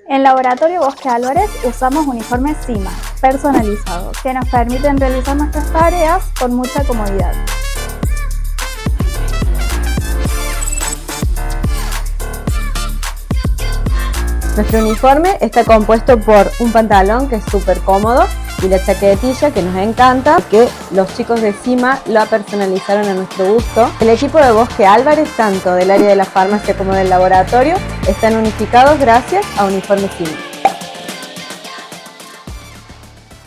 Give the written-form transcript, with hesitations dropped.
En Laboratorio Bosque Álvarez usamos uniformes CIMA, personalizados, que nos permiten realizar nuestras tareas con mucha comodidad. Nuestro uniforme está compuesto por un pantalón que es súper cómodo y la chaquetilla que nos encanta, que los chicos de CIMA la personalizaron a nuestro gusto. El equipo de Bosque Álvarez, tanto del área de la farmacia como del laboratorio, están unificados gracias a Uniforme CIMA.